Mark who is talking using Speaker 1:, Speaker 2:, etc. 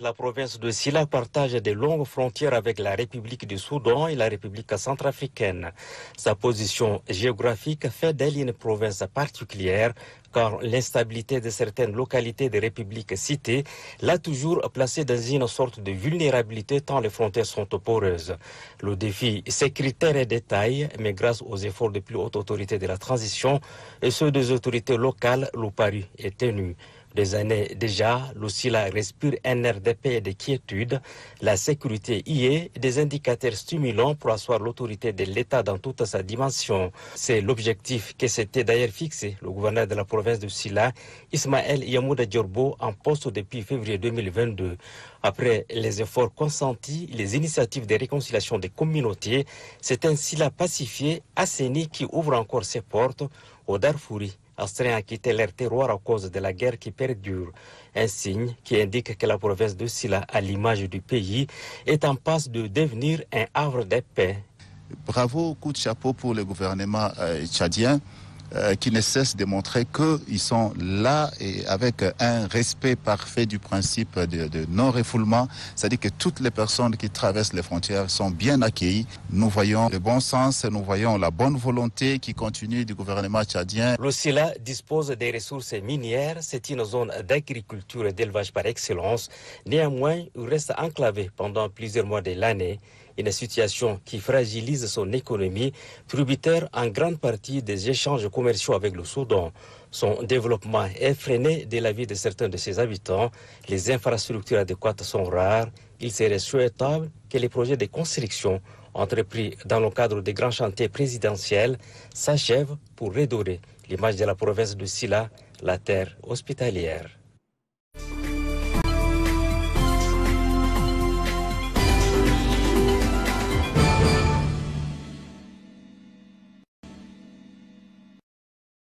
Speaker 1: La province de Sila partage des longues frontières avec la République du Soudan et la République centrafricaine. Sa position géographique fait d'elle une province particulière car l'instabilité de certaines localités des républiques citées l'a toujours placée dans une sorte de vulnérabilité tant les frontières sont poreuses. Le défi sécuritaire est de taille, mais grâce aux efforts des plus hautes autorités de la transition et ceux des autorités locales, le pari est tenu. Des années déjà, le Sila respire un air de paix et de quiétude. La sécurité y est, des indicateurs stimulants pour asseoir l'autorité de l'État dans toute sa dimension. C'est l'objectif que s'était d'ailleurs fixé le gouverneur de la province de Sila, Ismaël Yamouda Diorbo, en poste depuis février 2022. Après les efforts consentis, les initiatives de réconciliation des communautés, c'est un Sila pacifié, assaini qui ouvre encore ses portes aux Darfouri, astreints à quitter leur terroir à cause de la guerre qui perdure. Un signe qui indique que la province de Sila, à l'image du pays, est en passe de devenir un havre de paix.
Speaker 2: Bravo, coup de chapeau pour le gouvernement tchadien qui ne cesse de montrer qu'ils sont là et avec un respect parfait du principe de non-refoulement, c'est-à-dire que toutes les personnes qui traversent les frontières sont bien accueillies. Nous voyons le bon sens, nous voyons la bonne volonté qui continue du gouvernement tchadien.
Speaker 1: Le Sila dispose des ressources minières, c'est une zone d'agriculture et d'élevage par excellence. Néanmoins, il reste enclavé pendant plusieurs mois de l'année. Une situation qui fragilise son économie, tributaire en grande partie des échanges commerciaux avec le Soudan. Son développement est freiné de la vie de certains de ses habitants. Les infrastructures adéquates sont rares. Il serait souhaitable que les projets de construction entrepris dans le cadre des grands chantiers présidentiels s'achèvent pour redorer l'image de la province de Sila, la terre hospitalière.